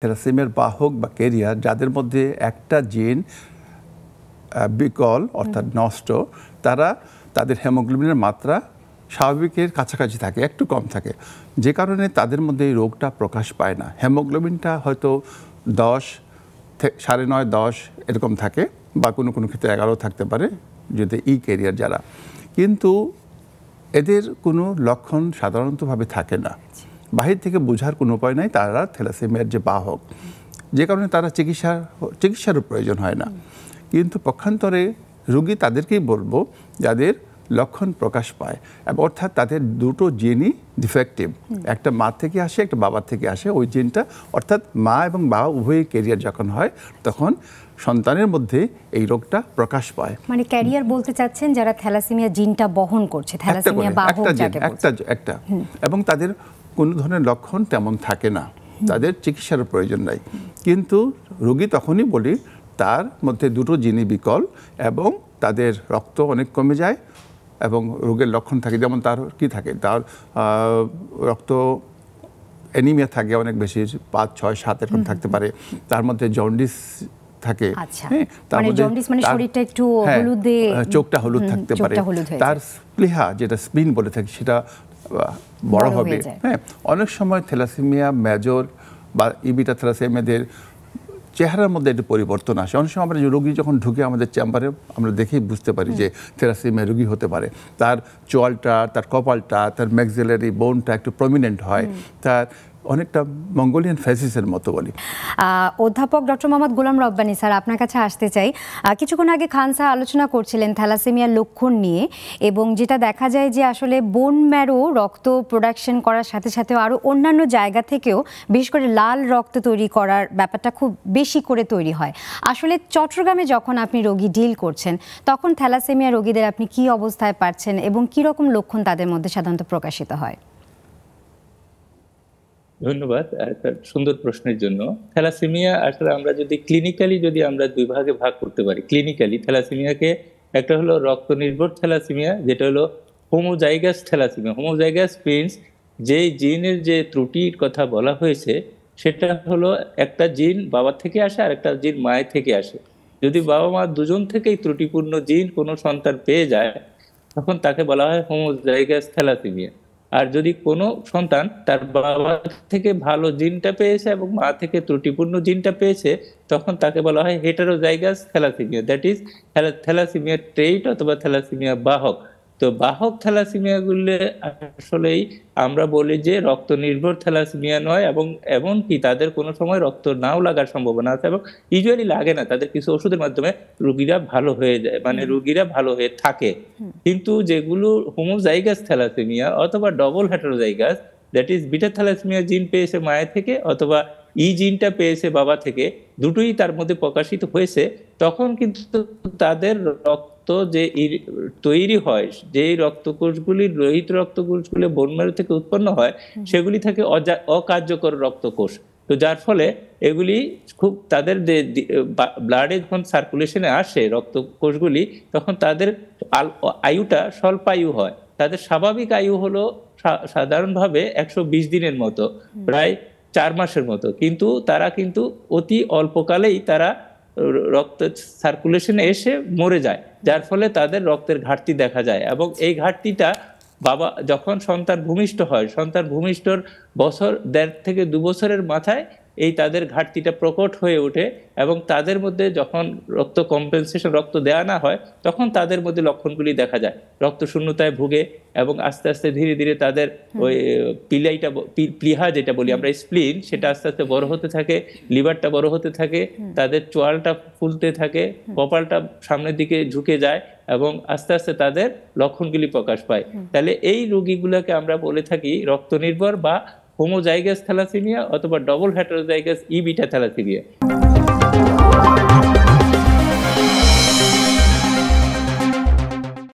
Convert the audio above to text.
থ্যালাসেমিয়ার বাহক বা ক্যারিয়ার যাদের মধ্যে একটা জিন বিকল অর্থাৎ নষ্ট, তাদের হেমোগ্লোবিনের মাত্রা স্বাভাবিকের কাছাকাছি থাকে, একটু কম থাকে, যে কারণে তাদের মধ্যে এই রোগটা প্রকাশ পায় না। হেমোগ্লোবিনটা হয়তো 10, 9.5, 10 এরকম থাকে, বা কোনো কোনো ক্ষেত্রে 11 থাকতে পারে যদি ক্যারিয়ার যারা, কিন্তু এদের কোনো লক্ষণ সাধারণতভাবে থাকে না। বাহির থেকে বোঝার কোনো উপায় নাই তারা থ্যালাসেমিয়ার যে বাহক, যে কারণে তারা চিকিৎসারও প্রয়োজন হয় না। কিন্তু পক্ষান্তরে রোগী তাদেরকেই বলবো যাদের লক্ষণ প্রকাশ পায়, অর্থাৎ তাদের দুটো জিনই ডিফেক্টিভ, একটা মা থেকে আসে, একটা বাবার থেকে আসে। ওই জিনটা অর্থাৎ মা এবং বাবা উভয়ই ক্যারিয়ার যখন হয় তখন সন্তানের মধ্যে এই রোগটা প্রকাশ পায়। মানে ক্যারিয়ার বলতে চাচ্ছেন যারা থ্যালাসেমিয়া জিনটা বহন করছে, থ্যালাসেমিয়া বাহক যাকে বলছে, একটা এবং তাদের কোনো ধরনের লক্ষণ তেমন থাকে না, তাদের চিকিৎসার প্রয়োজন নাই। কিন্তু রোগী তখনই বলি তার মধ্যে দুটো জিনই বিকল এবং তাদের রক্ত অনেক কমে যায় এবং রোগের লক্ষণ থাকে, যেমন তার কি থাকে, তার রক্ত অ্যানিমিয়া থাকে অনেক বেশি, 5, 6, 7 এরকম থাকতে পারে। তার মধ্যে জন্ডিস থাকে, তার মধ্যে শরীরটা একটু হলুদে, চোখটা হলুদ থাকতে পারে, তার স্প্লিহা যেটা স্প্লিন বলে থাকি সেটা বড় হবে। অনেক সময় থ্যালাসেমিয়া মেজর বা ইবিটা থ্যালাসেমিয়াদের চেহারার মধ্যে একটু পরিবর্তন আসে। অনেক সময় আমরা রোগী যখন ঢুকে আমাদের চেম্বারে আমরা দেখেই বুঝতে পারি যে থ্যালাসেমিয়া রোগী হতে পারে। তার চোয়ালটা, তার কপালটা, তার ম্যাক্সিলারি বোনটা একটু প্রমিনেন্ট হয়, তার অনেকটা মঙ্গোলিয়ান ফেসিসের মতো বলি। অধ্যাপক ডক্টর মোহাম্মদ গোলাম রব্বানী স্যার, আপনার কাছে আসতে চাই। কিছুক্ষণ আগে খান স্যার আলোচনা করছিলেন থ্যালাসেমিয়ার লক্ষণ নিয়ে, এবং যেটা দেখা যায় যে আসলে বোন ম্যারো রক্ত প্রোডাকশন করার সাথে সাথে আরও অন্যান্য জায়গা থেকেও বিশেষ করে লাল রক্ত তৈরি করার ব্যাপারটা খুব বেশি করে তৈরি হয়। আসলে চট্টগ্রামে যখন আপনি রোগী ডিল করছেন তখন থ্যালাসেমিয়া রোগীদের আপনি কি অবস্থায় পাচ্ছেন এবং কি রকম লক্ষণ তাদের মধ্যে সাধারণত প্রকাশিত হয়? ধন্যবাদ একটা সুন্দর প্রশ্নের জন্য। থ্যালাসেমিয়া আসলে আমরা যদি ক্লিনিক্যালি আমরা দুই ভাগে ভাগ করতে পারি। ক্লিনিক্যালি থ্যালাসেমিয়াকে একটা হলো রক্ত নির্ভর থ্যালাসেমিয়া, যেটা হলো হোমোজাইগাস থ্যালাসেমিয়া। হোমোজাইগাস মিনস যেই জিনের যে ত্রুটির কথা বলা হয়েছে সেটা হলো একটা জিন বাবা থেকে আসে আর একটা জিন মায়ের থেকে আসে। যদি বাবা মা দুজন থেকেই ত্রুটিপূর্ণ জিন কোনো সন্তান পেয়ে যায় তখন তাকে বলা হয় হোমোজাইগাস থ্যালাসেমিয়া। আর যদি কোনো সন্তান তার বাবা থেকে ভালো জিনটা পেয়েছে এবং মা থেকে ত্রুটিপূর্ণ জিনটা পেয়েছে তখন তাকে বলা হয় heterozygous thalassemia, that is thalassemia trait অথবা থ্যালাসেমিয়া বাহক। তো বাহক থ্যালাসেমিয়াগুলো আসলেই আমরা বলি যে রক্ত নির্ভর থ্যালাসেমিয়া নয়, এবং এমনকি তাদের কোনো সময় রক্ত নাও লাগার সম্ভাবনা আছে এবং ইউজুয়ালি লাগে না, তাদের কিছু ওষুধের মাধ্যমে রোগীরা ভালো হয়ে যায়, মানে রোগীরা ভালো হয়ে থাকে। কিন্তু যেগুলো হোমোজাইগাস থ্যালাসেমিয়া অথবা double heterozygous, that is beta thalassemia gene পেয়েছে মায়ের থেকে অথবা জিনটা পেয়েছে বাবা থেকে, দুটোই তার মধ্যে প্রকাশিত হয়েছে, তখন কিন্তু তাদের রক্ত যে তৈরি হয়, যে রক্তকোষগুলি লোহিত রক্তকোষগুলি বোন ম্যারো থেকে উৎপন্ন হয় সেগুলি থাকে অকার্যকর রক্তকোষ। তো যার ফলে এগুলি খুব তাদের ব্লাডে যখন সার্কুলেশনে আসে রক্তকোষগুলি তখন তাদের আয়ুটা স্বল্পায়ু হয়। তাদের স্বাভাবিক আয়ু হলো সাধারণভাবে 120 দিনের মতো, প্রায় 4 মাসের মতো, কিন্তু তারা কিন্তু অতি অল্পকালেই তারা রক্ত সার্কুলেশনে এসে মরে যায়, যার ফলে তাদের রক্তের ঘাটতি দেখা যায়। এবং এই ঘাটতিটা বাবা যখন সন্তান ভূমিষ্ঠ হয়, সন্তান ভূমিষ্ঠর 1.5 থেকে 2 বছরের মাথায় এই তাদের ঘাটতিটা প্রকট হয়ে ওঠে, এবং তাদের মধ্যে যখন রক্ত কম্পেনসেশন রক্ত দেওয়া না হয় তখন তাদের মধ্যে লক্ষণগুলি দেখা যায়, রক্ত শূন্যতায় ভুগে, এবং আস্তে আস্তে ধীরে ধীরে তাদের ওই প্লিহা যেটা বলি আমরা স্প্লিন, সেটা আস্তে আস্তে বড় হতে থাকে, লিভারটা বড় হতে থাকে, তাদের চোয়ালটা ফুলতে থাকে, কপালটা সামনের দিকে ঝুঁকে যায় এবং আস্তে আস্তে তাদের লক্ষণগুলি প্রকাশ পায়। তাহলে এই রোগীগুলোকে আমরা বলে থাকি রক্ত নির্ভর বা হোমোজাইগাস থ্যালাসেমিয়া অথবা ডবল হেটারোজাইগাস বিটা থ্যালাসেমিয়া।